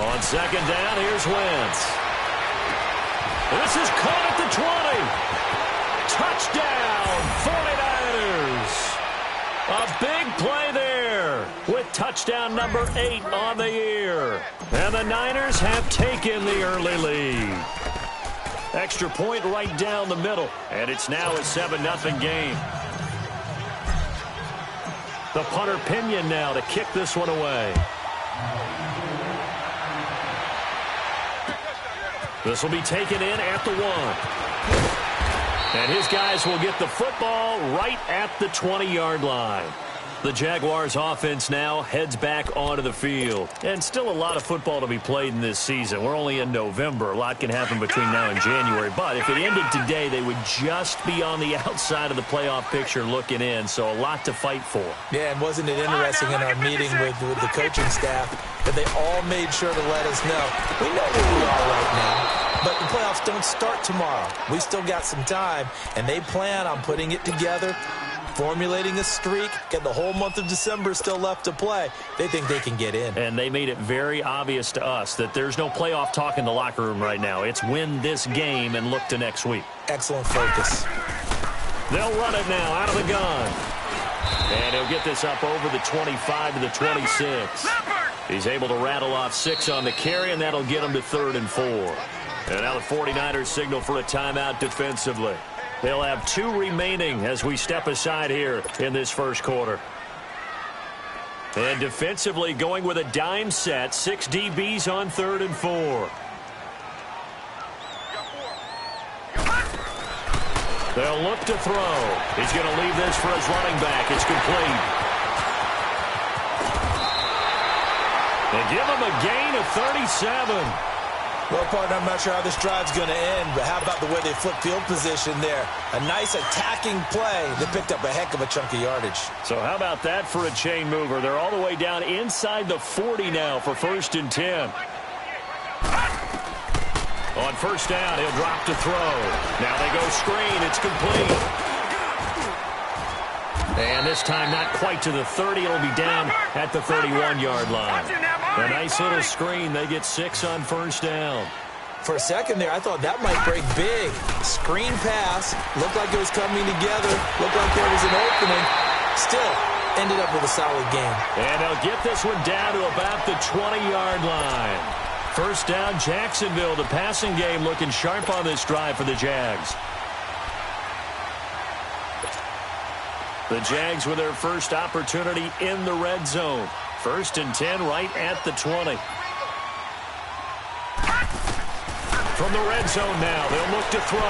On second down, here's Wentz. This is caught at the 20. Touchdown, 49ers. A big play there with touchdown number 8 on the year. And the Niners have taken the early lead. Extra point right down the middle. And it's now a 7-0 game. The punter Pinion now to kick this one away. This will be taken in at the 1. And his guys will get the football right at the 20-yard line. The Jaguars offense now heads back onto the field. And still a lot of football to be played in this season. We're only in November. A lot can happen between now and January. But if it ended today, they would just be on the outside of the playoff picture looking in. So a lot to fight for. Yeah, and wasn't it interesting in our meeting with the coaching staff that they all made sure to let us know. We know where we are right now, but the playoffs don't start tomorrow. We still got some time, and they plan on putting it together, formulating a streak, get the whole month of December still left to play. They think they can get in. And they made it very obvious to us that there's no playoff talk in the locker room right now. It's win this game and look to next week. Excellent focus. They'll run it now out of the gun. And he'll get this up over the 25 to the 26. He's able to rattle off 6 on the carry, and that'll get him to 3rd and 4. And now the 49ers signal for a timeout defensively. They'll have 2 remaining as we step aside here in this first quarter. And defensively going with a dime set, 6 DBs on 3rd and 4. They'll look to throw. He's going to leave this for his running back. It's complete. They give him a gain of 37. Well, partner, I'm not sure how this drive's going to end, but how about the way they flip field position there? A nice attacking play. They picked up a heck of a chunk of yardage. So how about that for a chain mover? They're all the way down inside the 40 now for 1st and 10. On 1st down, he'll drop to throw. Now they go screen. It's complete. And this time not quite to the 30. It'll be down at the 31-yard line. A nice little screen. They get 6 on 1st down. For a second there, I thought that might break big. Screen pass. Looked like it was coming together. Looked like there was an opening. Still ended up with a solid game. And they'll get this one down to about the 20-yard line. 1st down, Jacksonville. The passing game looking sharp on this drive for the Jags. The Jags with their first opportunity in the red zone. 1st and 10 right at the 20. From the red zone now, they'll look to throw.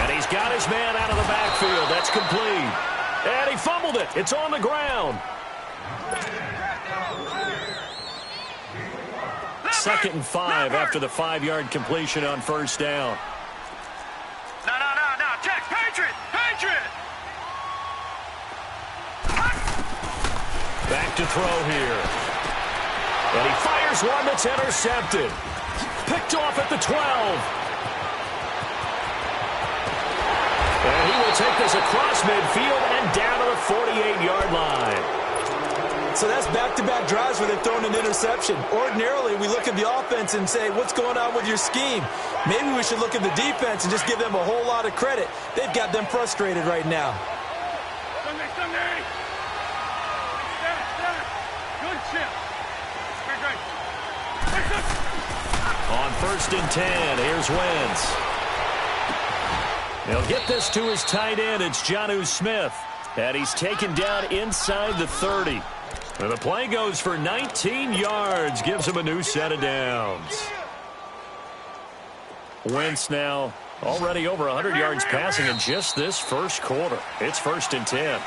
And he's got his man out of the backfield. That's complete. And he fumbled it. It's on the ground. 2nd and 5 after the 5-yard completion on 1st down. No. Check. Patriot. Back to throw here. And he fires one that's intercepted. Picked off at the 12. And he will take this across midfield and down to the 48-yard line. So that's back-to-back drives where they've thrown an interception. Ordinarily, we look at the offense and say, what's going on with your scheme? Maybe we should look at the defense and just give them a whole lot of credit. They've got them frustrated right now. On 1st and 10, here's Wentz. He'll get this to his tight end. It's Jonnu Smith. And he's taken down inside the 30. And the play goes for 19 yards. Gives him a new set of downs. Wentz now already over 100 yards passing in just this first quarter. It's 1st and 10.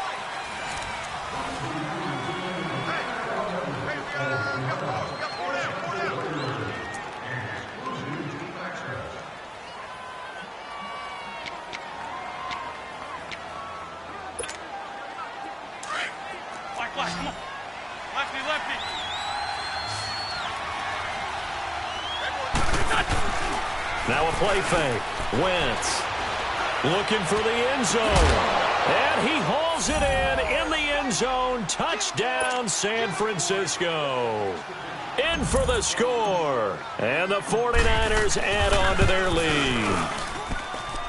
Now a play fake. Wentz looking for the end zone. And he hauls it in the end zone. Touchdown, San Francisco. In for the score. And the 49ers add on to their lead.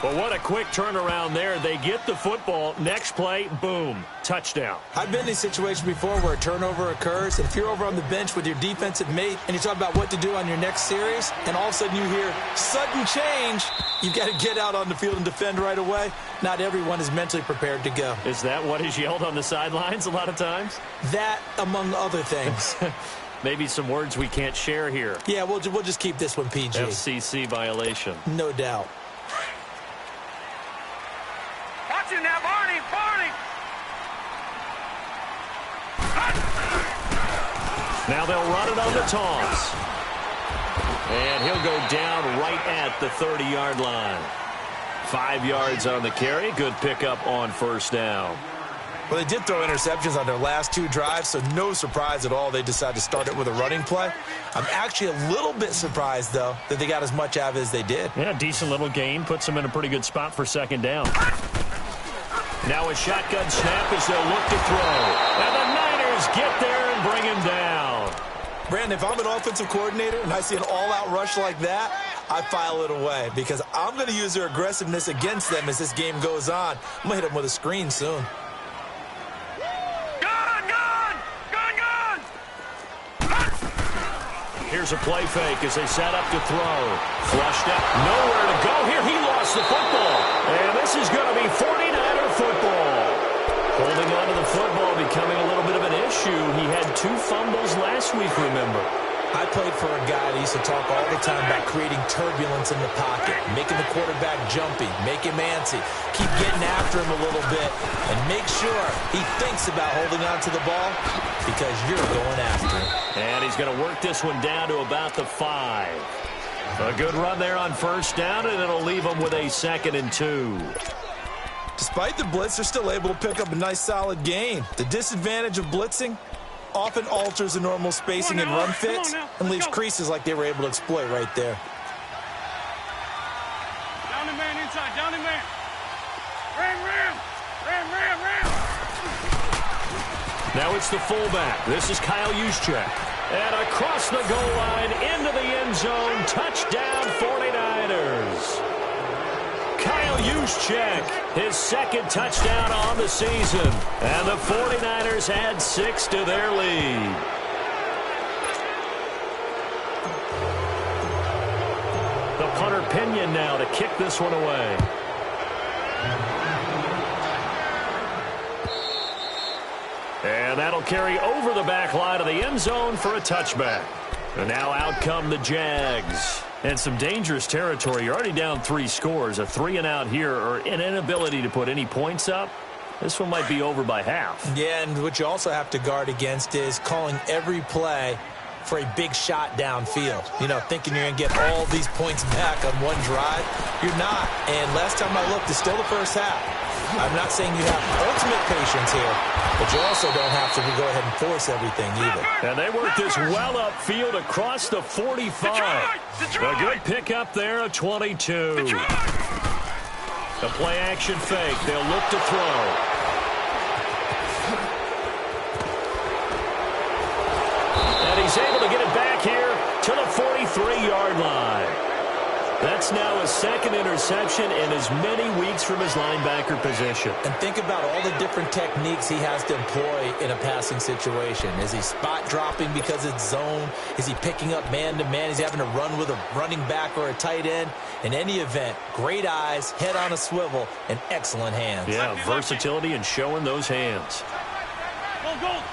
Well, what a quick turnaround there. They get the football. Next play, boom, touchdown. I've been in these situations before where a turnover occurs, and if you're over on the bench with your defensive mate and you talk about what to do on your next series, and all of a sudden you hear sudden change, you've got to get out on the field and defend right away. Not everyone is mentally prepared to go. Is that what is yelled on the sidelines a lot of times? That, among other things. Maybe some words we can't share here. Yeah, we'll just keep this one PG. FCC violation. No doubt. Watch him now, Barney! Now they'll run it on the toss. And he'll go down right at the 30-yard line. 5 yards on the carry. Good pickup on first down. Well, they did throw interceptions on their last 2 drives, so no surprise at all they decided to start it with a running play. I'm actually a little bit surprised, though, that they got as much out of it as they did. Yeah, decent little gain. Puts them in a pretty good spot for second down. Now a shotgun snap as they'll look to throw. And the Niners get there and bring him down. Brandon, if I'm an offensive coordinator and I see an all-out rush like that, I file it away because I'm going to use their aggressiveness against them as this game goes on. I'm going to hit them with a screen soon. Here's a play fake as they set up to throw. Flushed up. Nowhere to go here. He lost the football. And this is going to be 49er football. Holding on to the football becoming a little bit of an issue. He had 2 fumbles last week, remember. I played for a guy that used to talk all the time about creating turbulence in the pocket, making the quarterback jumpy, make him antsy, keep getting after him a little bit, and make sure he thinks about holding on to the ball because you're going after him. And he's going to work this one down to about the 5. A good run there on first down, and it'll leave them with a 2nd and 2. Despite the blitz, they're still able to pick up a nice solid gain. The disadvantage of blitzing often alters the normal spacing and run fits and leaves creases like they were able to exploit right there. Down the man inside, down the man. Ram. Now it's the fullback. This is Kyle Juszczyk. And across the goal line into the end zone. Touchdown 49ers. Kyle Juszczyk, his 2nd touchdown on the season. And the 49ers add 6 to their lead. The punter Pinion now to kick this one away. And that'll carry over the back line of the end zone for a touchback. And now out come the Jags. And some dangerous territory. You're already down 3 scores. A 3-and-out here or an inability to put any points up. This one might be over by half. Yeah, and what you also have to guard against is calling every play for a big shot downfield. You know, thinking you're going to get all these points back on one drive. You're not. And last time I looked, it's still the first half. I'm not saying you have ultimate patience here, but you also don't have to go ahead and force everything either. And they work this well upfield across the 45. A good pickup there of 22. The play action fake. They'll look to throw. And he's able to get it back here to the 43-yard line. That's now his 2nd interception in as many weeks from his linebacker position. And think about all the different techniques he has to employ in a passing situation. Is he spot dropping because it's zone? Is he picking up man-to-man? Is he having to run with a running back or a tight end? In any event, great eyes, head on a swivel, and excellent hands. Yeah, versatility and showing those hands. Go.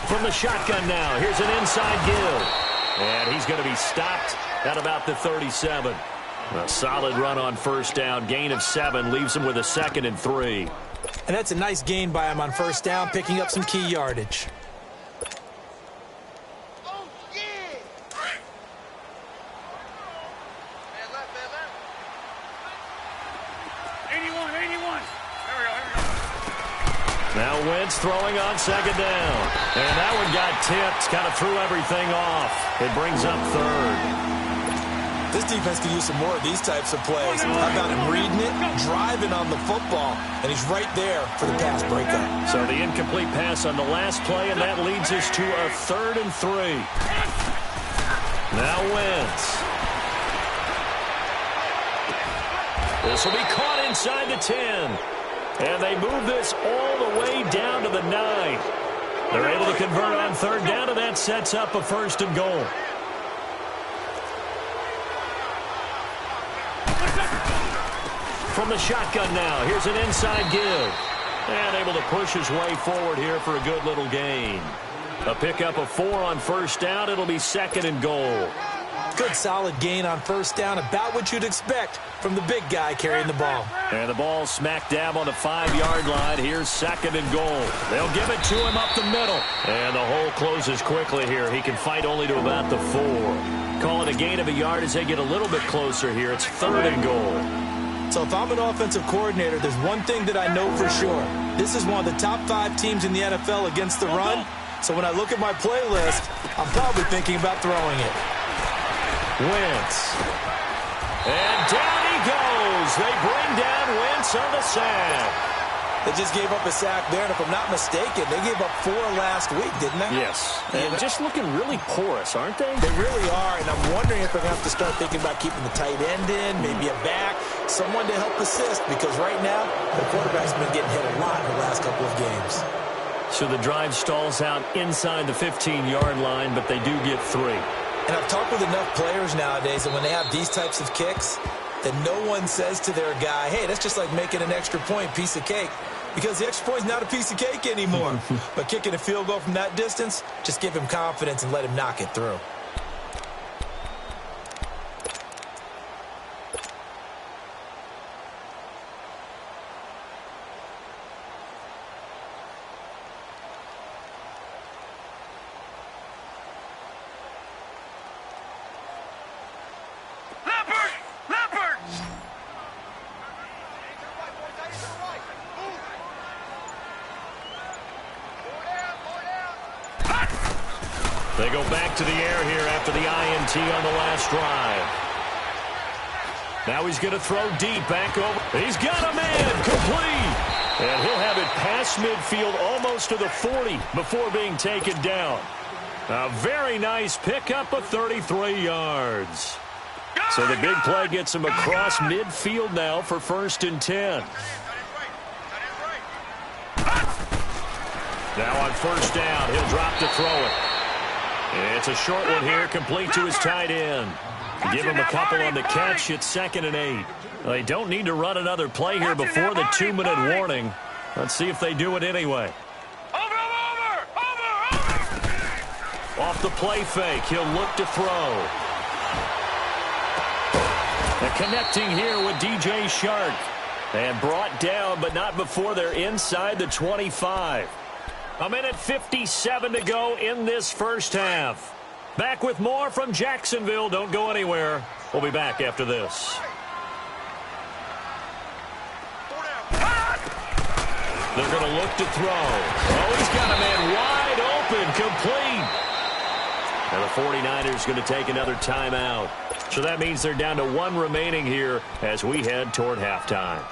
From the shotgun now, here's an inside give. And he's going to be stopped at about the 37. A solid run on first down. Gain of 7 leaves him with a 2nd and 3. And that's a nice gain by him on first down, picking up some key yardage. Oh, yeah. 81. There we go. Now Wentz throwing on second down. And that one got tipped. Kind of threw everything off. It brings up 3rd. This defense could use some more of these types of plays. How about him reading it, driving on the football, and he's right there for the pass breakup. So the incomplete pass on the last play, and that leads us to a 3rd and 3. Now Wentz. This will be caught inside the 10. And they move this all the way down to the 9. They're able to convert on 3rd down, and that sets up a 1st and goal. From the shotgun now, here's an inside give. And able to push his way forward here for a good little gain. A pickup of 4 on 1st down. It'll be 2nd and goal. Good solid gain on 1st down, about what you'd expect from the big guy carrying the ball. And the ball smack dab on the 5-yard line. Here's 2nd and goal. They'll give it to him up the middle. And the hole closes quickly here. He can fight only to about the 4. Call it a gain of a yard as they get a little bit closer here. It's 3rd and goal. So if I'm an offensive coordinator, there's one thing that I know for sure. This is one of the top 5 teams in the NFL against the run. So when I look at my playlist, I'm probably thinking about throwing it. Wentz. And down he goes. They bring down Wentz on the sack. They just gave up a sack there, and if I'm not mistaken, they gave up 4 last week, didn't they? Yes. And just looking really porous, aren't they? They really are, and I'm wondering if they're going to have to start thinking about keeping the tight end in, maybe a back, someone to help assist, because right now, the quarterback's been getting hit a lot in the last couple of games. So the drive stalls out inside the 15-yard line, but they do get 3. And I've talked with enough players nowadays that when they have these types of kicks, that no one says to their guy, hey, that's just like making an extra point, piece of cake. Because the extra point's not a piece of cake anymore. But kicking a field goal from that distance, just give him confidence and let him knock it through. They go back to the air here after the INT on the last drive. Now he's going to throw deep back over. He's got a man complete. And he'll have it past midfield almost to the 40 before being taken down. A very nice pickup of 33 yards. So the big play gets him across midfield now for 1st and 10. Now on 1st down, he'll drop to throw it. It's a short one here, complete to his tight end. Give him a couple on the catch. It's 2nd and 8. They don't need to run another play here before the 2-minute warning. Let's see if they do it anyway. Off the play fake, he'll look to throw. And connecting here with DJ Shark. And brought down, but not before they're inside the 25. A minute 57 to go in this first half. Back with more from Jacksonville. Don't go anywhere. We'll be back after this. They're going to look to throw. Oh, he's got a man wide open, complete. And the 49ers going to take another timeout. So that means they're down to 1 remaining here as we head toward halftime.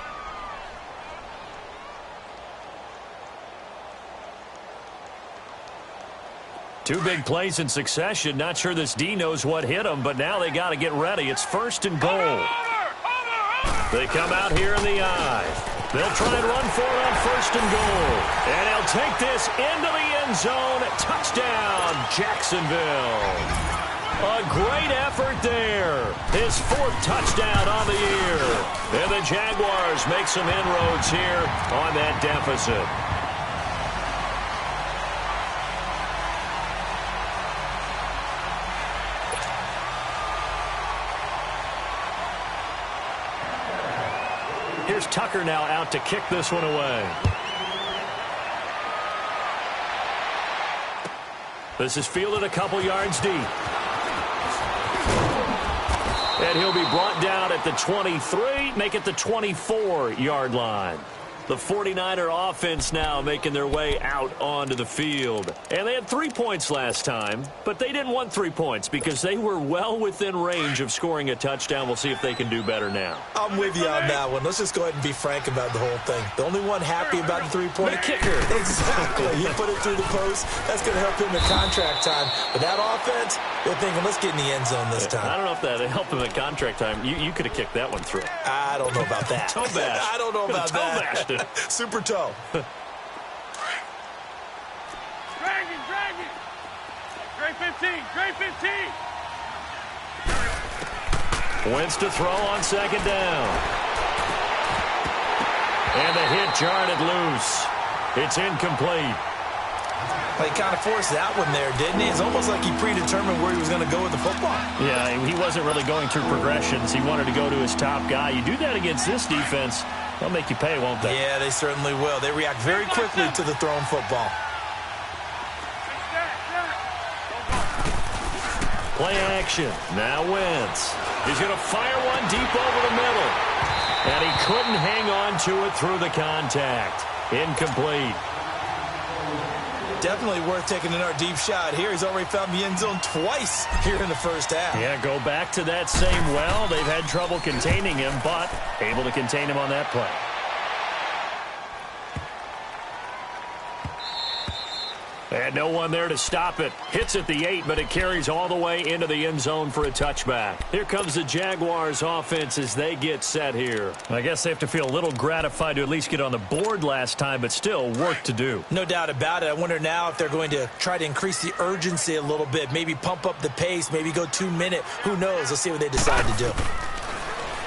Two big plays in succession. Not sure this D knows what hit him, but now they got to get ready. It's 1st and goal. They come out here in the eye. They'll try and run for it on 1st and goal. And he'll take this into the end zone. Touchdown, Jacksonville. A great effort there. His 4th touchdown on the year. And the Jaguars make some inroads here on that deficit. Here's Tucker now out to kick this one away. This is fielded a couple yards deep. And he'll be brought down at the 23, make it the 24-yard line. The 49er offense now making their way out onto the field. And they had 3 points last time, but they didn't want 3 points because they were well within range of scoring a touchdown. We'll see if they can do better now. I'm with you on that one. Let's just go ahead and be frank about the whole thing. The only one happy about the three-point kicker. Exactly. He put it through the post. That's going to help him in contract time. But that offense, they're thinking, let's get in the end zone this time. I don't know if that helped him at contract time. You could have kicked that one through. I don't know about that. Toe bash. I don't know about that. Bashed it. Super toe. Drag it. Grade 15. Grade 15. Wentz to throw on second down. And the hit jarred it loose. It's incomplete. Well, he kind of forced that one there, didn't he? It's almost like he predetermined where he was going to go with the football. Yeah, he wasn't really going through progressions. He wanted to go to his top guy. You do that against this defense, they'll make you pay, won't they? Yeah, they certainly will. They react very quickly to the thrown football. Play action. Now Wentz. He's going to fire one deep over the middle. And he couldn't hang on to it through the contact. Incomplete. Definitely worth taking another deep shot here. He's already found the end zone twice here in the first half. Yeah, go back to that same well. They've had trouble containing him, but able to contain him on that play. And no one there to stop it. Hits at the 8, but it carries all the way into the end zone for a touchback. Here comes the Jaguars offense as they get set here. I guess they have to feel a little gratified to at least get on the board last time, but still work to do. No doubt about it. I wonder now if they're going to try to increase the urgency a little bit, maybe pump up the pace, maybe go 2 minute. Who knows? Let's see what they decide to do.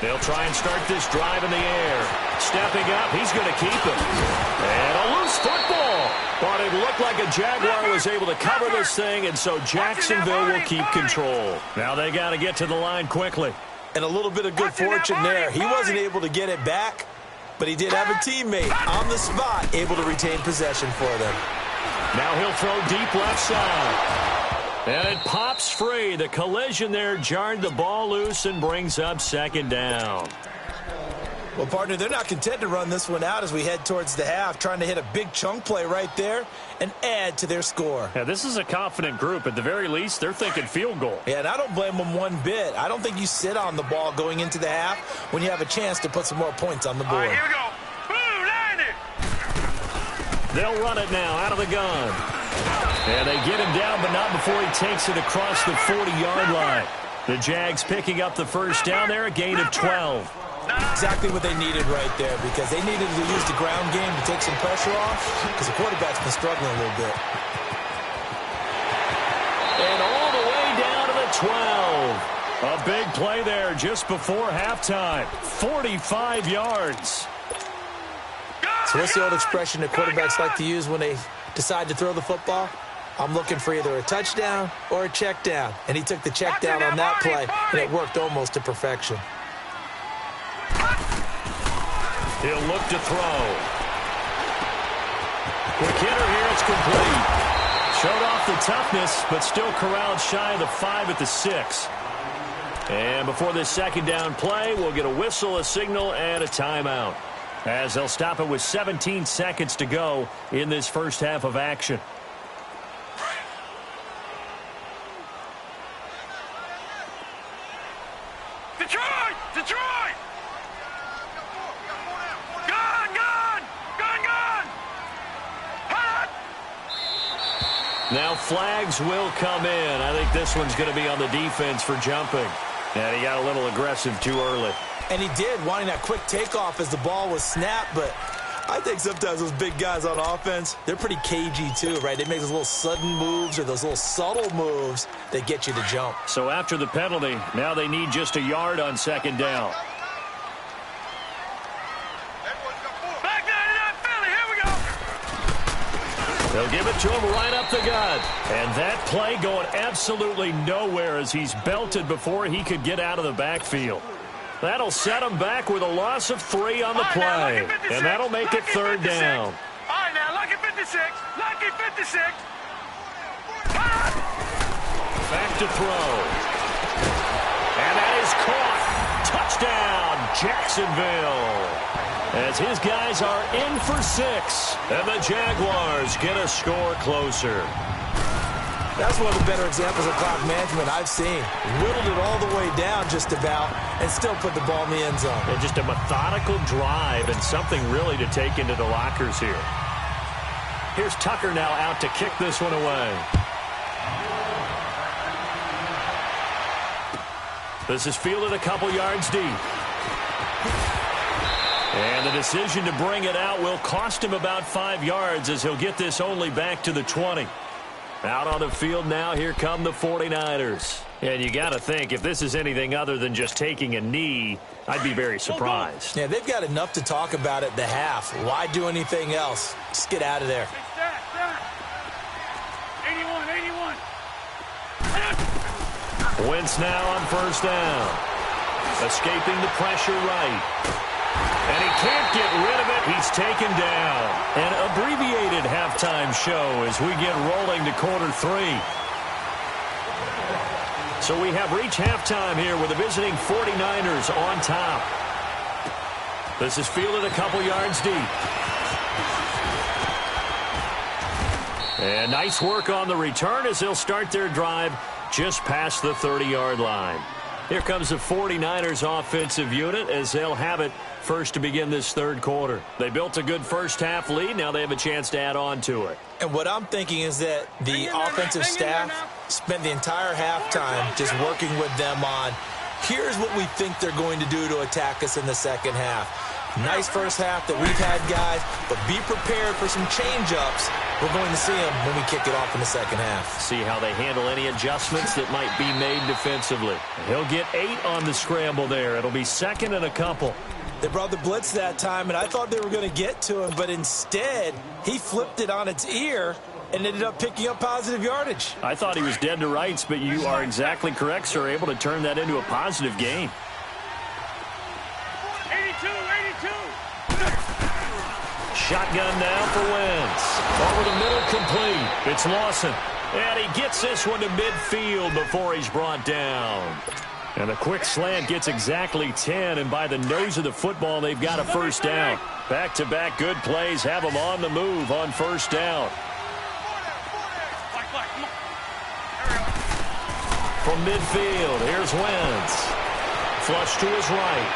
They'll try and start this drive in the air. Stepping up, he's going to keep it. And a loose football. But it looked like a Jaguar was able to cover this thing, and so Jacksonville will keep control. Now they got to get to the line quickly. And a little bit of good fortune there. He wasn't able to get it back, but he did have a teammate on the spot able to retain possession for them. Now he'll throw deep left side. And it pops free. The collision there jarred the ball loose and brings up second down. Well, partner, they're not content to run this one out as we head towards the half, trying to hit a big chunk play right there and add to their score. Yeah, this is a confident group. At the very least, they're thinking field goal. Yeah, and I don't blame them one bit. I don't think you sit on the ball going into the half when you have a chance to put some more points on the board. All right, here we go. Boom, 90. They'll run it now out of the gun. And they get him down, but not before he takes it across the 40-yard line. The Jags picking up the first down there, a gain of 12. Exactly what they needed right there, because they needed to use the ground game to take some pressure off, because the quarterback's been struggling a little bit. And all the way down to the 12. A big play there just before halftime. 45 yards. So what's the old expression that quarterbacks like to use when they decide to throw the football? I'm looking for either a touchdown or a check down. And he took the check down on that play, and it worked almost to perfection. He'll look to throw. Quick hitter here, it's complete. Showed off the toughness, but still corralled shy of the 5 at the 6. And before this second down play, we'll get a whistle, a signal, and a timeout, as they'll stop it with 17 seconds to go in this first half of action. Detroit! Detroit! Now flags will come in. I think this one's going to be on the defense for jumping. And he got a little aggressive too early. And he did, wanting that quick takeoff as the ball was snapped. But I think sometimes those big guys on offense, they're pretty cagey too, right? They make those little sudden moves or those little subtle moves that get you to jump. So after the penalty, now they need just a yard on second down. They'll give it to him right up the gut. And that play going absolutely nowhere as he's belted before he could get out of the backfield. That'll set him back with a loss of 3 on the play. And that'll make it third down. All right, now, lucky 56. Lucky 56. Back to throw. And that is caught. Touchdown, Jacksonville. as his guys are in for 6. And the Jaguars get a score closer. That's one of the better examples of clock management I've seen. Whittled it all the way down just about and still put the ball in the end zone. And just a methodical drive and something really to take into the lockers here. Here's Tucker now out to kick this one away. This is fielded a couple yards deep. And the decision to bring it out will cost him about 5 yards as he'll get this only back to the 20. Out on the field now, here come the 49ers. And you got to think, if this is anything other than just taking a knee, I'd be very surprised. Yeah, they've got enough to talk about at the half. Why do anything else? Just get out of there. 81. Wentz now on first down. Escaping the pressure right. And he can't get rid of it. He's taken down. An abbreviated halftime show as we get rolling to quarter 3. So we have reached halftime here with the visiting 49ers on top. This is fielded a couple yards deep. And nice work on the return as they'll start their drive just past the 30-yard line. Here comes the 49ers offensive unit as they'll have it first to begin this third quarter. They built a good first-half lead. Now they have a chance to add on to it. And what I'm thinking is that the offensive staff spent the entire halftime just working with them on, here's what we think they're going to do to attack us in the second half. Nice first half that we've had, guys, but be prepared for some change-ups. We're going to see them when we kick it off in the second half. See how they handle any adjustments that might be made defensively. He'll get 8 on the scramble there. It'll be second and a couple. They brought the blitz that time, and I thought they were going to get to him, but instead, he flipped it on its ear and ended up picking up positive yardage. I thought he was dead to rights, but you are exactly correct, sir. Able to turn that into a positive gain. 82. Shotgun now for Wentz. Over the middle, complete. It's Lawson. And he gets this one to midfield before he's brought down. And a quick slant gets exactly 10, and by the nose of the football, they've got a first down. Back-to-back good plays have them on the move on first down. From midfield, here's Wentz. Flush to his right.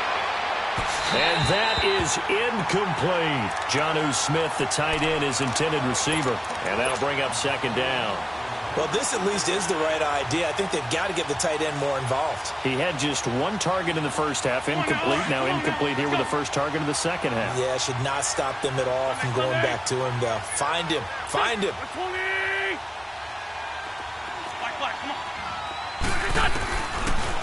And that is incomplete. Jonnu Smith, the tight end, his intended receiver. And that'll bring up second down. Well, this at least is the right idea. I think they've got to get the tight end more involved. He had just one target in the first half, incomplete. Now incomplete here with the first target of the second half. Yeah, should not stop them at all from going back to him, though. Find him. Find him.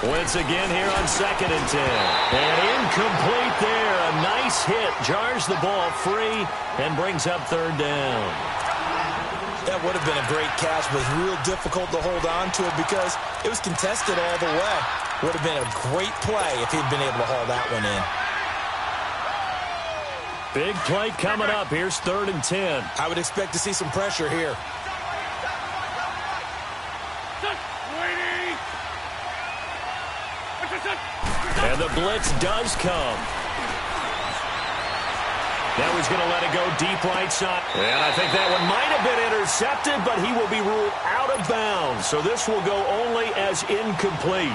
Wentz again here on second and 10. And incomplete there. A nice hit. Jars the ball free and brings up third down. That would have been a great catch, but it was real difficult to hold on to it because it was contested all the way. Would have been a great play if he'd been able to haul that one in. Big play coming up. Here's third and 10. I would expect to see some pressure here. And the blitz does come. Now he's going to let it go deep right side. And I think that one might have been intercepted, but he will be ruled out of bounds. So this will go only as incomplete.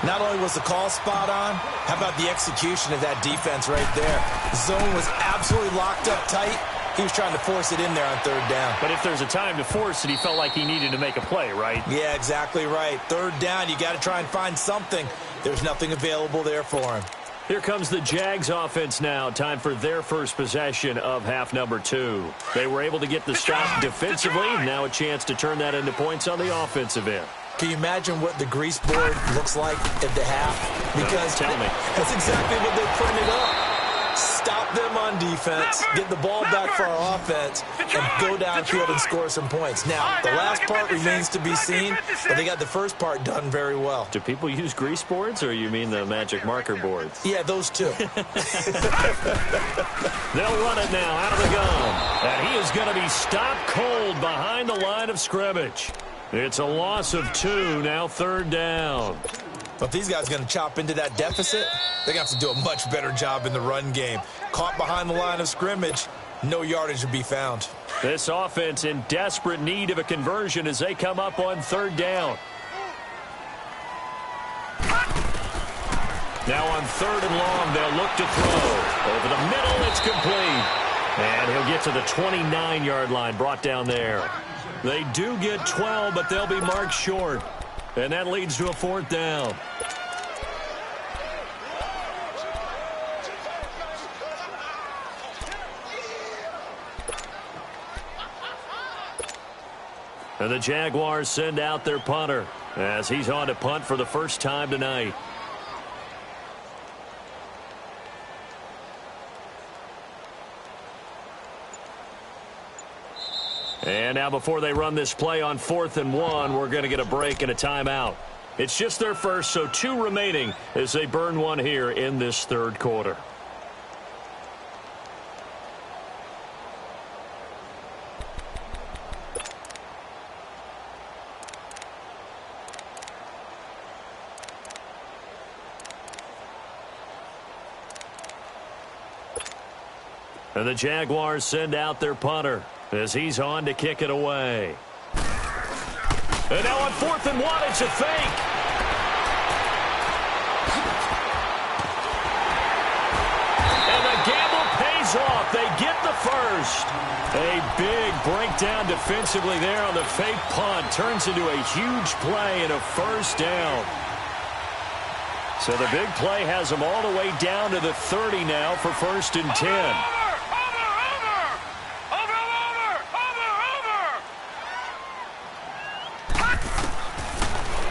Not only was the call spot on, how about the execution of that defense right there? The zone was absolutely locked up tight. He was trying to force it in there on third down. But if there's a time to force it, he felt like he needed to make a play, right? Yeah, exactly right. Third down, you got to try and find something. There's nothing available there for him. Here comes the Jags offense now. Time for their first possession of half number 2. They were able to get the stop defensively. Now a chance to turn that into points on the offensive end. Can you imagine what the grease board looks like at the half? Because tell me. That's exactly what they printed up. Stop them on defense, get the ball back for our offense, and go downfield and score some points. Now, the last part remains to be seen, but they got the first part done very well. Do people use grease boards, or you mean the magic marker boards? Yeah, those two. They'll run it now out of the gun. And he is going to be stopped cold behind the line of scrimmage. It's a loss of 2, now third down. But if these guys are going to chop into that deficit, they're going to have to do a much better job in the run game. Caught behind the line of scrimmage, no yardage to be found. This offense in desperate need of a conversion as they come up on third down. Now on third and long, they'll look to throw. Over the middle, it's complete. And he'll get to the 29-yard line, brought down there. They do get 12, but they'll be marked short. And that leads to a fourth down. And the Jaguars send out their punter as he's on to punt for the first time tonight. And now before they run this play on 4th and 1, we're going to get a break and a timeout. It's just their first, so 2 remaining as they burn one here in this third quarter. And the Jaguars send out their punter as he's on to kick it away. And now on 4th and 1, it's a fake. And the gamble pays off. They get the first. A big breakdown defensively there on the fake punt. Turns into a huge play and a first down. So the big play has them all the way down to the 30 now for 1st and 10.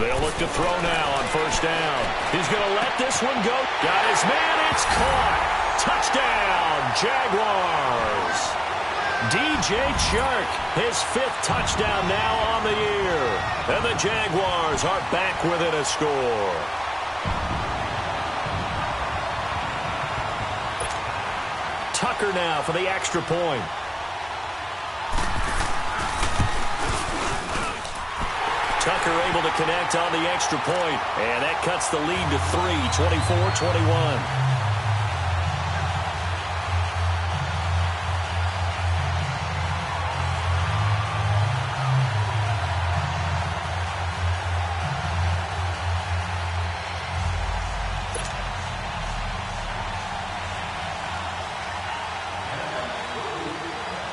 They'll look to throw now on 1st down. He's going to let this one go. Got his man. It's caught. Touchdown, Jaguars. DJ Chark, his 5th touchdown now on the year. And the Jaguars are back within a score. Tucker now for the extra point. Tucker able to connect on the extra point, and that cuts the lead to 3, 24-21.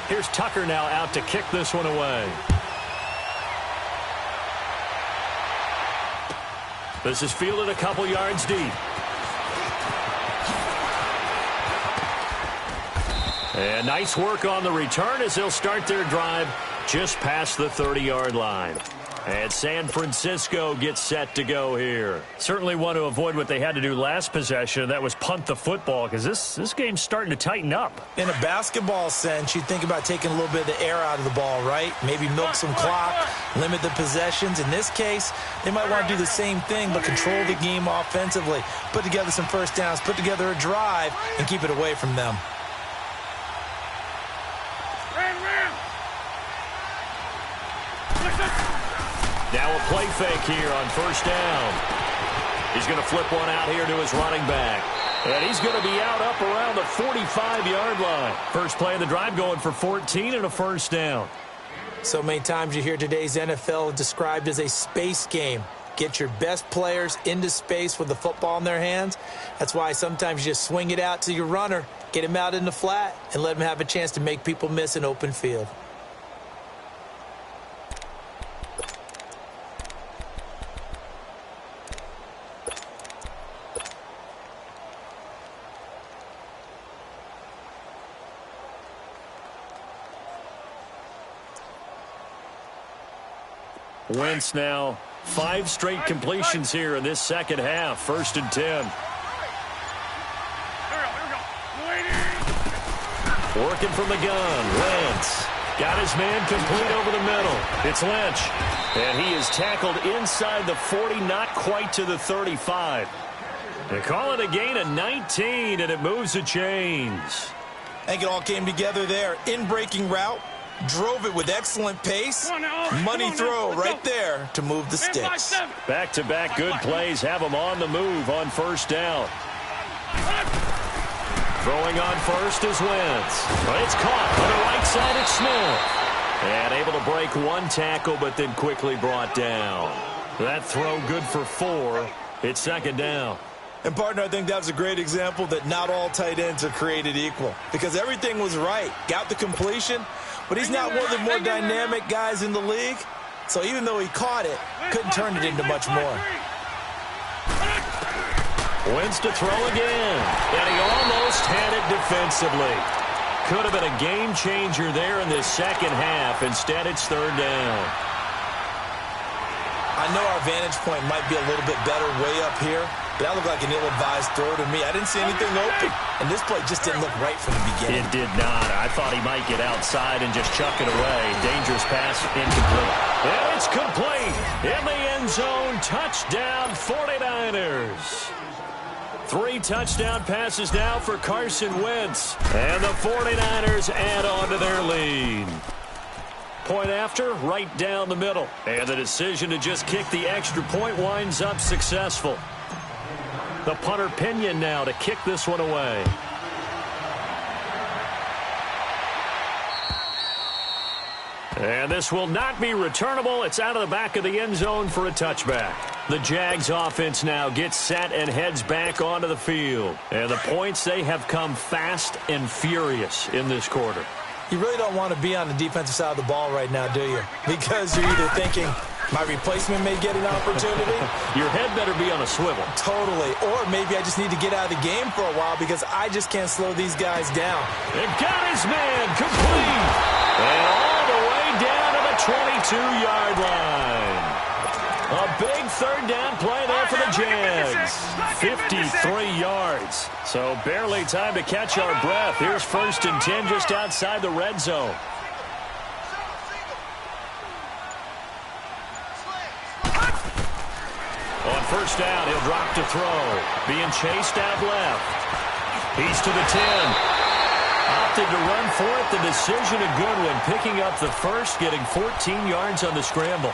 Here's Tucker now out to kick this one away. This is fielded a couple yards deep. And nice work on the return as they'll start their drive just past the 30-yard line. And San Francisco gets set to go here. Certainly want to avoid what they had to do last possession. That was punt the football, because this game's starting to tighten up. In a basketball sense, you think about taking a little bit of the air out of the ball, right? Maybe milk some clock, limit the possessions. In this case, they might want to do the same thing, but control the game offensively. Put together some first downs, put together a drive, and keep it away from them. Now a play fake here on 1st down. He's going to flip one out here to his running back. And he's going to be out up around the 45-yard line. First play of the drive going for 14 and a first down. So many times you hear today's NFL described as a space game. Get your best players into space with the football in their hands. That's why sometimes you just swing it out to your runner, get him out in the flat, and let him have a chance to make people miss an open field. Wentz now 5 straight completions here in this second half. 1st and 10. Working from the gun. Wentz got his man complete over the middle. It's Lynch. And he is tackled inside the 40, not quite to the 35. They call it a gain of 19, and it moves the chains. I think it all came together there. In-breaking route. Drove it with excellent pace. Money throw right there to move the sticks. Back-to-back good plays have them on the move on first down. Throwing on first is Wentz. But it's caught on the right side at Smith. And able to break one tackle, but then quickly brought down. That throw good for 4. It's second down. And, partner, I think that was a great example that not all tight ends are created equal. Because everything was right. Got the completion, but he's not one of the more dynamic guys in the league. So even though he caught it, couldn't turn it into much more. Wins to throw again. And he almost had it defensively. Could have been a game changer there in this second half. Instead, it's third down. I know our vantage point might be a little bit better way up here, but that looked like an ill-advised throw to me. I didn't see anything open, and this play just didn't look right from the beginning. It did not. I thought he might get outside and just chuck it away. Dangerous pass, incomplete. And it's complete. In the end zone, touchdown 49ers. 3 touchdown passes now for Carson Wentz. And the 49ers add on to their lead. Point after, right down the middle. And the decision to just kick the extra point winds up successful. The punter Pinion now to kick this one away. And this will not be returnable. It's out of the back of the end zone for a touchback. The Jags offense now gets set and heads back onto the field. And the points, they have come fast and furious in this quarter. You really don't want to be on the defensive side of the ball right now, do you? Because you're either thinking, my replacement may get an opportunity. Your head better be on a swivel. Totally. Or maybe I just need to get out of the game for a while because I just can't slow these guys down. And got his man complete. And all the way down to the 22-yard line. A big third down play there for the Jags. 53 yards. So barely time to catch our breath. Here's 1st and 10 just outside the red zone. On first down, he'll drop to throw. Being chased out left. He's to the 10. Opted to run for it. The decision a good one. Picking up the first, getting 14 yards on the scramble.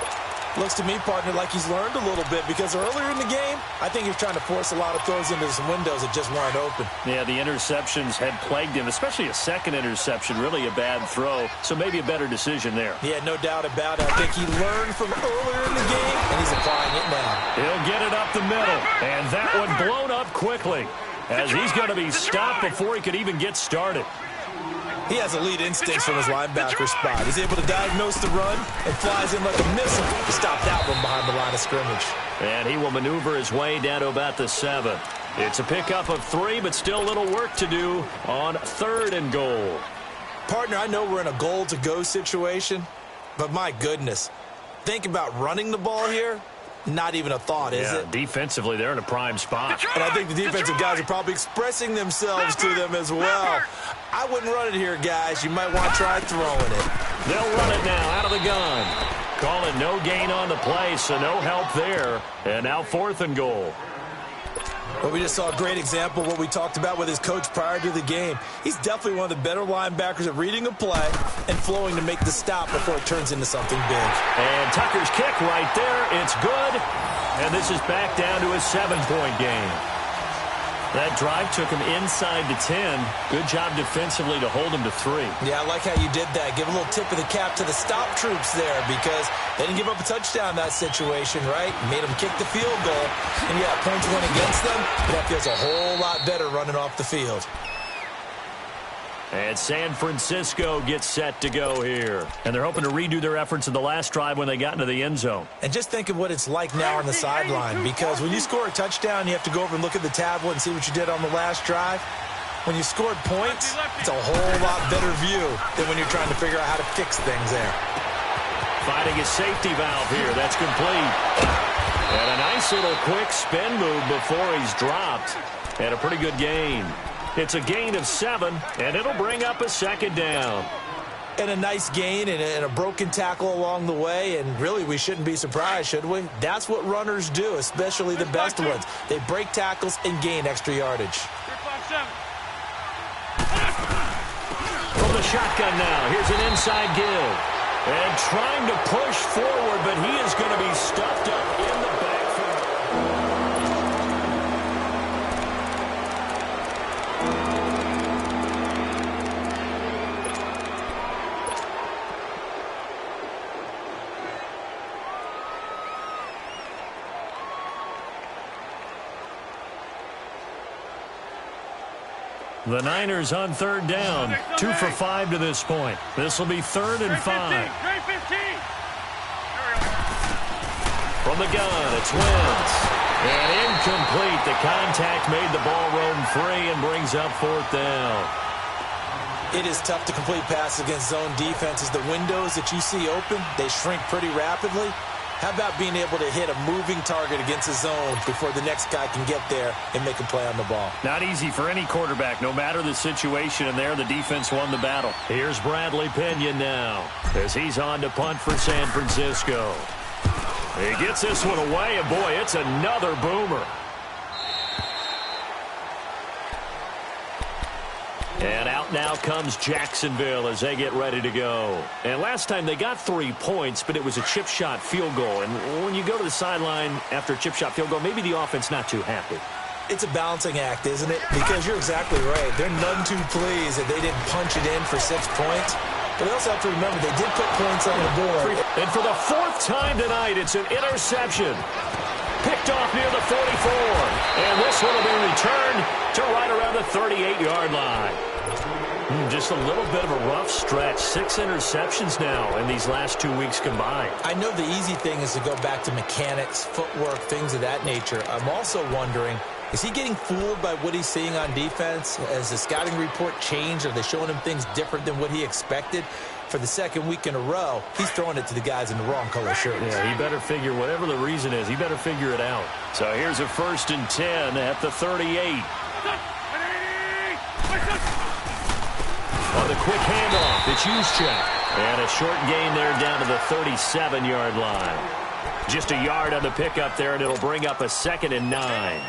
Looks to me, partner, like he's learned a little bit because earlier in the game, I think he was trying to force a lot of throws into some windows that just weren't open. Yeah, the interceptions had plagued him, especially a second interception, really a bad throw, so maybe a better decision there. Yeah, no doubt about it. I think he learned from earlier in the game, and he's applying it now. He'll get it up the middle, and that one blown up quickly as he's going to be stopped before he could even get started. He has elite instincts from his linebacker spot. He's able to diagnose the run and flies in like a missile to stop that one behind the line of scrimmage. And he will maneuver his way down to about the 7. It's a pickup of 3, but still a little work to do on 3rd and goal. Partner, I know we're in a goal-to-go situation, but my goodness, think about running the ball here. Not even a thought, is it? Defensively, they're in a prime spot. And I think the defensive guys are probably expressing themselves to them as well. I wouldn't run it here, guys. You might want to try throwing it. They'll run it now out of the gun. Call it no gain on the play, so no help there. And now 4th and goal. Well, we just saw a great example of what we talked about with his coach prior to the game. He's definitely one of the better linebackers at reading a play and flowing to make the stop before it turns into something big. And Tucker's kick right there. It's good. And this is back down to a 7-point game. That drive took him inside the 10. Good job defensively to hold him to 3. Yeah, I like how you did that. Give a little tip of the cap to the stop troops there because they didn't give up a touchdown in that situation, right? Made them kick the field goal. And, yeah, points went against them, but that feels a whole lot better running off the field. And San Francisco gets set to go here. And they're hoping to redo their efforts in the last drive when they got into the end zone. And just think of what it's like now on the sideline, because when you score a touchdown, you have to go over and look at the tablet and see what you did on the last drive. When you scored points, it's a whole lot better view than when you're trying to figure out how to fix things there. Finding a safety valve here. That's complete. And a nice little quick spin move before he's dropped. And a pretty good gain. It's a gain of 7, and it'll bring up a 2nd down. And a nice gain and a broken tackle along the way, and really we shouldn't be surprised, should we? That's what runners do, especially the best ones. They break tackles and gain extra yardage. From the shotgun now. Here's an inside give. And trying to push forward, but he is going to be stuffed up in the backfield. The Niners on third down. 2 for 5 to this point. This will be 3rd and 5. From the gun, it's Wentz. And incomplete. The contact made the ball roam free and brings up 4th down. It is tough to complete passes against zone defenses. The windows that you see open, they shrink pretty rapidly. How about being able to hit a moving target against a zone before the next guy can get there and make a play on the ball? Not easy for any quarterback, no matter the situation, and there the defense won the battle. Here's Bradley Pinion now as he's on to punt for San Francisco. He gets this one away, and boy, it's another boomer. And out now comes Jacksonville as they get ready to go. And last time they got 3 points, but it was a chip shot field goal. And when you go to the sideline after a chip shot field goal, maybe the offense not too happy. It's a balancing act, isn't it? Because you're exactly right. They're none too pleased that they didn't punch it in for 6 points. But they also have to remember they did put points on the board. And for the 4th time tonight, it's an interception. Picked off near the 44. And this one will be returned to right around the 38-yard line. Just a little bit of a rough stretch. 6 interceptions now in these last 2 weeks combined. I know the easy thing is to go back to mechanics, footwork, things of that nature. I'm also wondering, is he getting fooled by what he's seeing on defense? Has the scouting report changed? Are they showing him things different than what he expected? For the 2nd week in a row, he's throwing it to the guys in the wrong color shirts. Yeah, he better figure, whatever the reason is, he better figure it out. So here's a 1st and 10 at the 38. On the quick handoff, it's Juszczyk. And a short gain there down to the 37-yard line. Just a yard on the pickup there, and it'll bring up a 2nd and 9.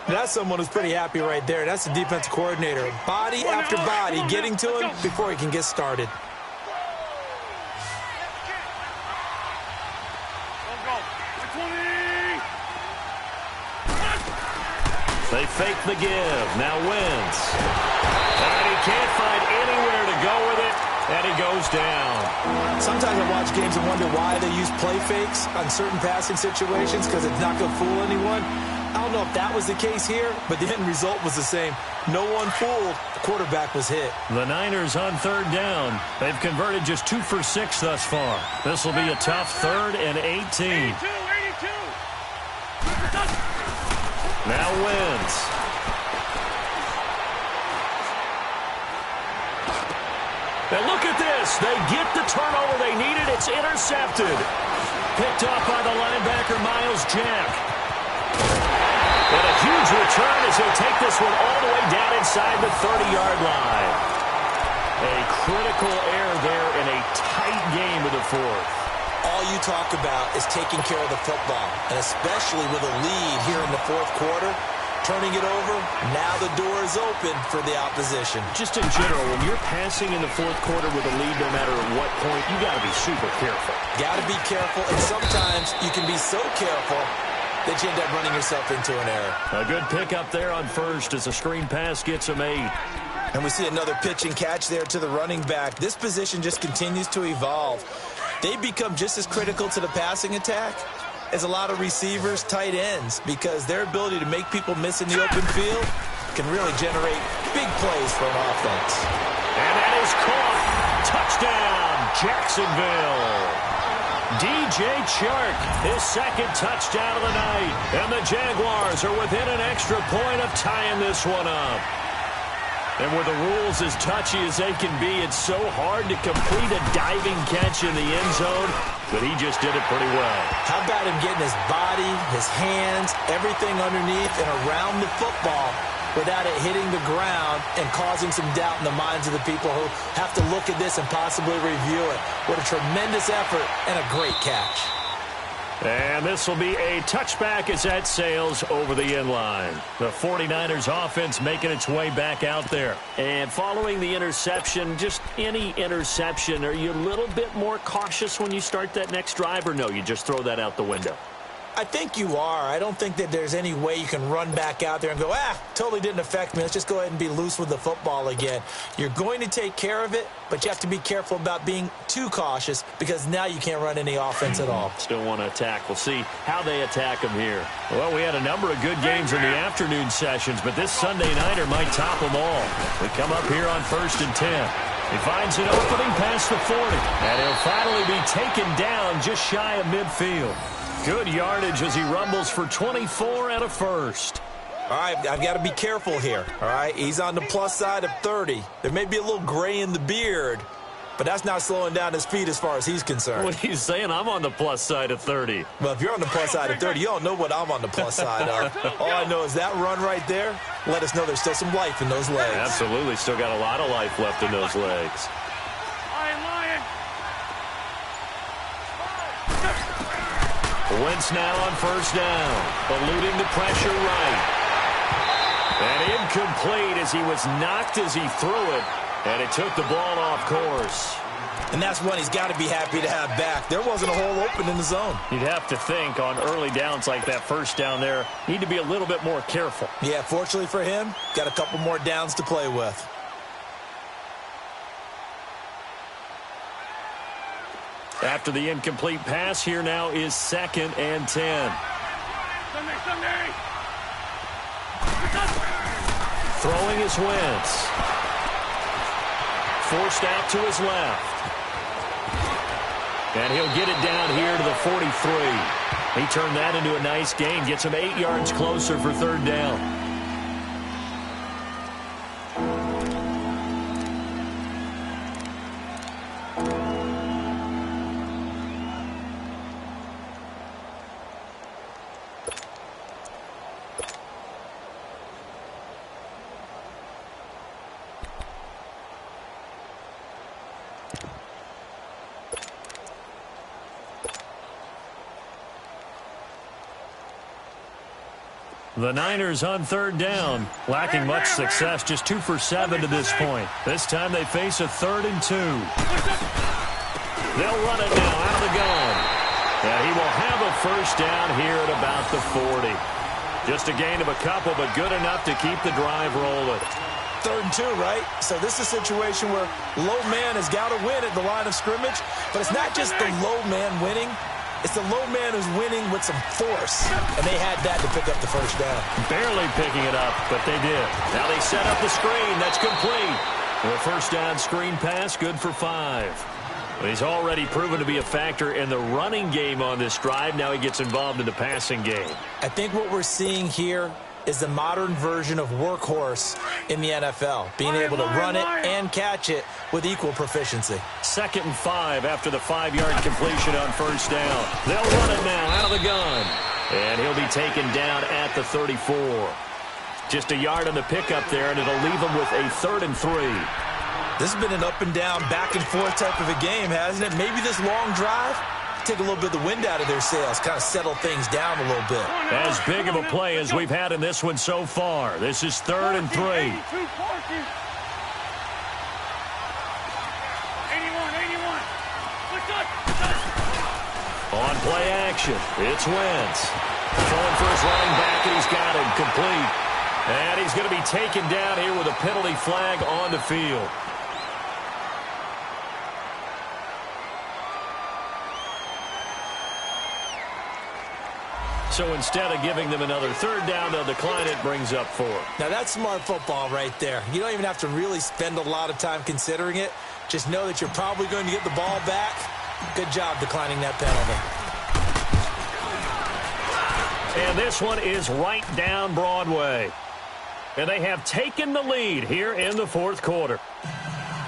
That's someone who's pretty happy right there. That's the defense coordinator. Body after body getting to him before he can get started. They fake the give. Now Wentz. And he can't find anywhere to go with it, and he goes down. Sometimes I watch games and wonder why they use play fakes on certain passing situations, because it's not going to fool anyone. I don't know if that was the case here, but the end result was the same. No one fooled. The quarterback was hit. The Niners on 3rd down. They've converted just 2 for 6 thus far. This will be a tough 3rd and 18. Now Wentz. And look at this. They get the turnover they needed. It's intercepted. Picked off by the linebacker, Miles Jack. And a huge return as he'll take this one all the way down inside the 30-yard line. A critical error there in a tight game of the 4th. All you talk about is taking care of the football, and especially with a lead here in the 4th quarter, turning it over, now the door is open for the opposition. Just in general, when you're passing in the 4th quarter with a lead, no matter at what point, you got to be super careful. Got to be careful, and sometimes you can be so careful that you end up running yourself into an error. A good pickup there on 1st as a screen pass gets him 8. And we see another pitch and catch there to the running back. This position just continues to evolve. They become just as critical to the passing attack as a lot of receivers, tight ends, because their ability to make people miss in the open field can really generate big plays for an offense. And that is caught. Touchdown, Jacksonville. DJ Chark, his 2nd touchdown of the night. And the Jaguars are within an extra point of tying this one up. And with the rules as touchy as they can be, it's so hard to complete a diving catch in the end zone, but he just did it pretty well. How about him getting his body, his hands, everything underneath and around the football without it hitting the ground and causing some doubt in the minds of the people who have to look at this and possibly review it. What a tremendous effort and a great catch. And this will be a touchback as that sails over the inline. The 49ers offense making its way back out there. And following the interception, just any interception, are you a little bit more cautious when you start that next drive, or no, you just throw that out the window? I think you are. I don't think that there's any way you can run back out there and go, totally didn't affect me. Let's just go ahead and be loose with the football again. You're going to take care of it, but you have to be careful about being too cautious because now you can't run any offense at all. Still want to attack. We'll see how they attack them here. Well, we had a number of good games in the afternoon sessions, but this Sunday nighter might top them all. We come up here on 1st and 10. He finds an opening past the 40, and he'll finally be taken down just shy of midfield. Good yardage as he rumbles for 24 and a first. All right, I've got to be careful here, all right? He's on the plus side of 30. There may be a little gray in the beard, but that's not slowing down his feet as far as he's concerned. What are you saying? I'm on the plus side of 30. Well, if you're on the plus side of 30, you don't know what I'm on the plus side of. All I know is that run right there let us know there's still some life in those legs. Absolutely. Still got a lot of life left in those legs. Wentz now on 1st down, eluding the pressure right. And incomplete as he was knocked as he threw it, and it took the ball off course. And that's one he's got to be happy to have back. There wasn't a hole open in the zone. You'd have to think on early downs like that 1st down there, need to be a little bit more careful. Yeah, fortunately for him, got a couple more downs to play with. After the incomplete pass, here now is 2nd and 10. Throwing is Wentz. Forced out to his left. And he'll get it down here to the 43. He turned that into a nice gain. Gets him 8 yards closer for 3rd down. The Niners on 3rd down, lacking much success, just 2 for 7 to this point. This time they face a 3rd and 2. They'll run it now out of the gun. And he will have a 1st down here at about the 40. Just a gain of a couple, but good enough to keep the drive rolling. 3rd and 2, right? So this is a situation where low man has got to win at the line of scrimmage, but it's not just the low man winning. It's the low man who's winning with some force, and they had that to pick up the 1st down. Barely picking it up, but they did. Now they set up the screen. That's complete. The 1st down screen pass, good for 5. He's already proven to be a factor in the running game on this drive. Now he gets involved in the passing game. I think what we're seeing here is the modern version of workhorse in the NFL, being able to run it and catch it with equal proficiency. 2nd and 5 after the 5-yard completion on 1st down. They'll run it now out of the gun. And he'll be taken down at the 34. Just a yard on the pickup there, and it'll leave him with a 3rd and 3. This has been an up and down, back and forth type of a game, hasn't it? Maybe this long drive take a little bit of the wind out of their sails, kind of settle things down a little bit. As big of a play as we've had in this one so far. This is 3rd and 3. On play action, it's Wentz. Throwing for his running back, and he's got him complete. And he's going to be taken down here with a penalty flag on the field. So instead of giving them another 3rd down, they'll decline it, brings up 4. Now that's smart football right there. You don't even have to really spend a lot of time considering it. Just know that you're probably going to get the ball back. Good job declining that penalty. And this one is right down Broadway. And they have taken the lead here in the 4th quarter.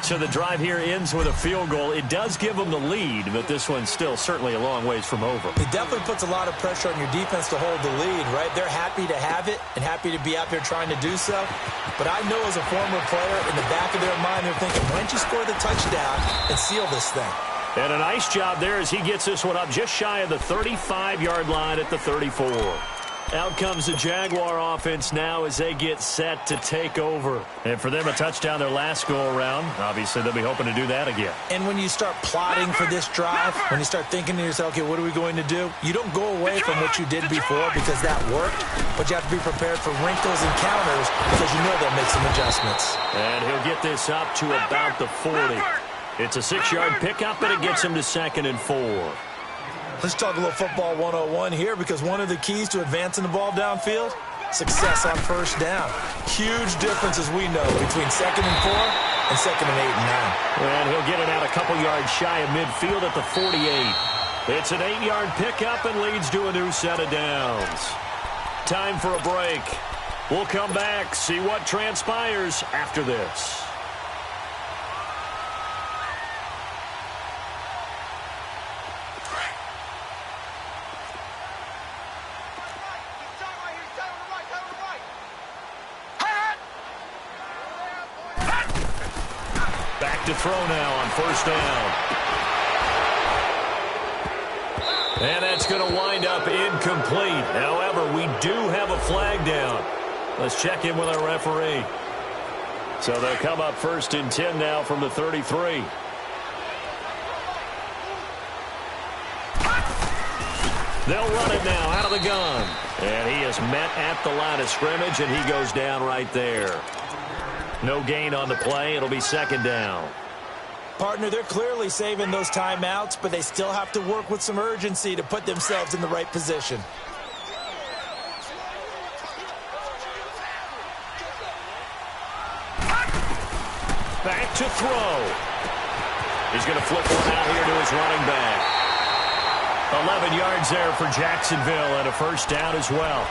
So the drive here ends with a field goal. It does give them the lead, but this one's still certainly a long ways from over. It definitely puts a lot of pressure on your defense to hold the lead, right? They're happy to have it and happy to be out there trying to do so. But I know as a former player, in the back of their mind, they're thinking, why don't you score the touchdown and seal this thing? And a nice job there as he gets this one up just shy of the 35-yard line at the 34. Out comes the Jaguar offense now as they get set to take over. And for them, a touchdown their last go-around. Obviously, they'll be hoping to do that again. And when you start plotting for this drive, when you start thinking to yourself, okay, what are we going to do? You don't go away from what you did before because that worked, but you have to be prepared for wrinkles and counters because you know they'll make some adjustments. And he'll get this up to about the 40. It's a 6-yard pickup, and it gets him to 2nd and 4. Let's talk a little football 101 here because one of the keys to advancing the ball downfield, success on first down. Huge difference, as we know, between 2nd and 4 and 2nd and 8 and 9. And he'll get it out a couple yards shy of midfield at the 48. It's an 8-yard pickup and leads to a new set of downs. Time for a break. We'll come back, see what transpires after this. To throw now on first down. And that's going to wind up incomplete. However, we do have a flag down. Let's check in with our referee. So they'll come up 1st and 10 now from the 33. They'll run it now out of the gun. And he is met at the line of scrimmage, and he goes down right there. No gain on the play. It'll be 2nd down. Partner, they're clearly saving those timeouts, but they still have to work with some urgency to put themselves in the right position. Back to throw. He's going to flip one out here to his running back. 11 yards there for Jacksonville and a first down as well.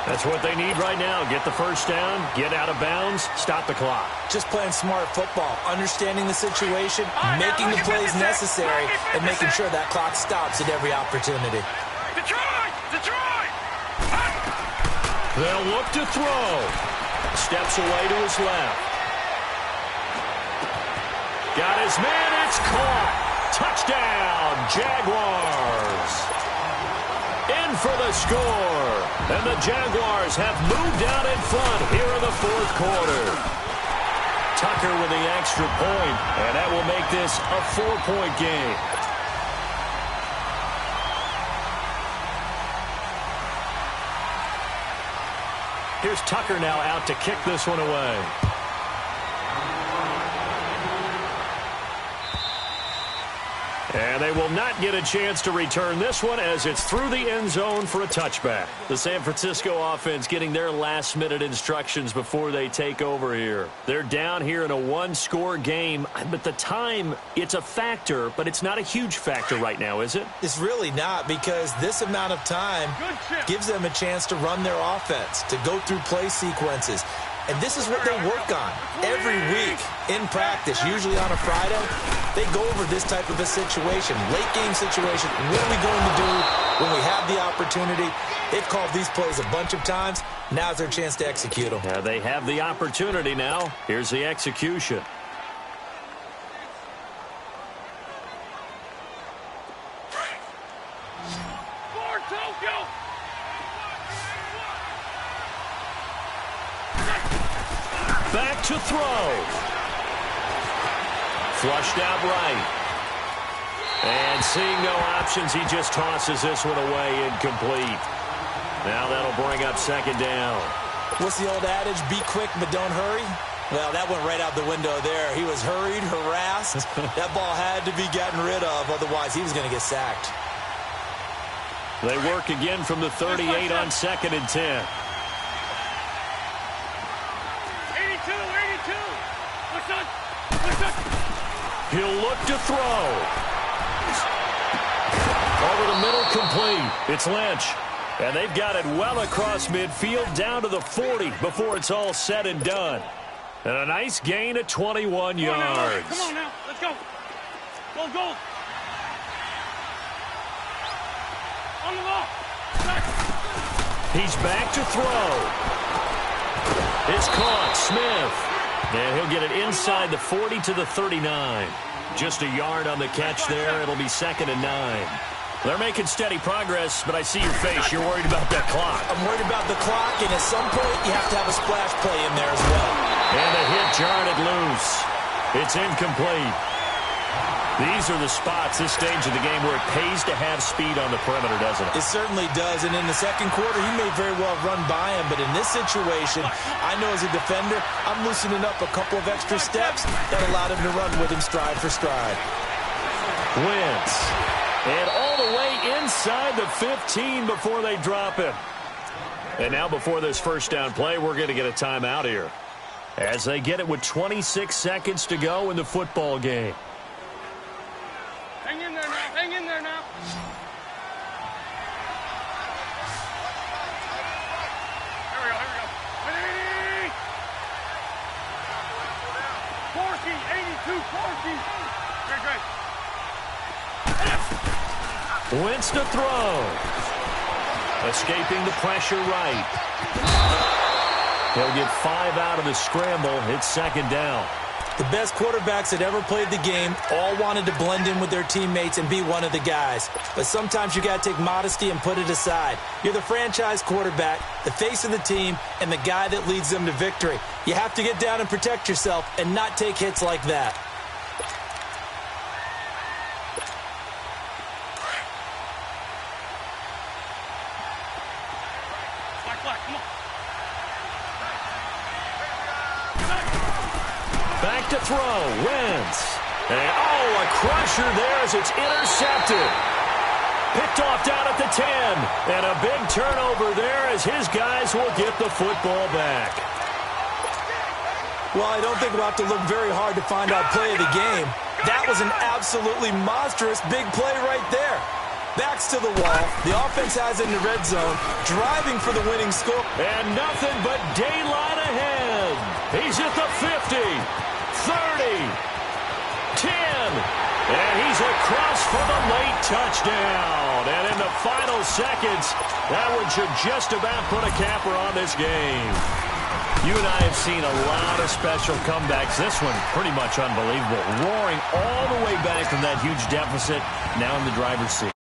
That's what they need right now. Get the first down, get out of bounds, stop the clock. Just playing smart football, understanding the situation, making the plays necessary, and making sure that clock stops at every opportunity. Detroit! They'll look to throw. Steps away to his left. Got his man, it's caught. Touchdown, Jaguars. In for the score. And the Jaguars have moved out in front here in the 4th quarter. Tucker with the extra point, and that will make this a 4-point game. Here's Tucker now out to kick this one away. And they will not get a chance to return this one as it's through the end zone for a touchback. The San Francisco offense getting their last-minute instructions before they take over here. They're down here in a 1-score game, but the time, it's a factor, but it's not a huge factor right now, is it? It's really not, because this amount of time gives them a chance to run their offense, to go through play sequences. And this is what they work on every week in practice, usually on a Friday. They go over this type of a situation, late-game situation. What are we going to do when we have the opportunity? They've called these plays a bunch of times. Now's their chance to execute them. Yeah, they have the opportunity now. Here's the execution. Back to throw. Flushed out right. And seeing no options, he just tosses this one away incomplete. Now that'll bring up 2nd down. What's the old adage? Be quick, but don't hurry. Well, that went right out the window there. He was hurried, harassed. That ball had to be gotten rid of, otherwise he was going to get sacked. They work again from the 38 on 2nd and 10. 82. He'll look to throw. Over the middle, complete. It's Lynch. And they've got it well across midfield down to the 40 before it's all said and done. And a nice gain of 21 yards. Come on now. Let's go. Go. On the ball. He's back to throw. It's caught. Smith. And he'll get it inside the 40 to the 39. Just a yard on the catch there. It'll be 2nd and 9. They're making steady progress, but I see your face. You're worried about that clock. I'm worried about the clock, and at some point, you have to have a splash play in there as well. And the hit jarred it loose. It's incomplete. These are the spots, this stage of the game, where it pays to have speed on the perimeter, doesn't it? It certainly does, and in the second quarter, he may very well run by him, but in this situation, I know as a defender, I'm loosening up a couple of extra steps that allowed him to run with him stride for stride. Wentz. And all the way inside the 15 before they drop him. And now before this first down play, we're going to get a timeout here, as they get it with 26 seconds to go in the football game. Hang in there now. Hang in there now. Here we go. Here we go. Ready? Corky, 82, Corky. Great. Wentz to throw. Escaping the pressure right. He'll get 5 out of the scramble. It's 2nd down. The best quarterbacks that ever played the game all wanted to blend in with their teammates and be one of the guys. But sometimes you got to take modesty and put it aside. You're the franchise quarterback, the face of the team, and the guy that leads them to victory. You have to get down and protect yourself and not take hits like that. Flag, come on. Back to throw. Wentz. And, a crusher there as it's intercepted. Picked off down at the 10. And a big turnover there as his guys will get the football back. Well, I don't think we'll have to look very hard to find out play of the game. That was an absolutely monstrous big play right there. Backs to the wall. The offense has it in the red zone, driving for the winning score. And nothing but daylight ahead. He's at the 50, 30, 10, and he's across for the late touchdown. And in the final seconds, that one should just about put a capper on this game. You and I have seen a lot of special comebacks. This one, pretty much unbelievable. Roaring all the way back from that huge deficit, now in the driver's seat.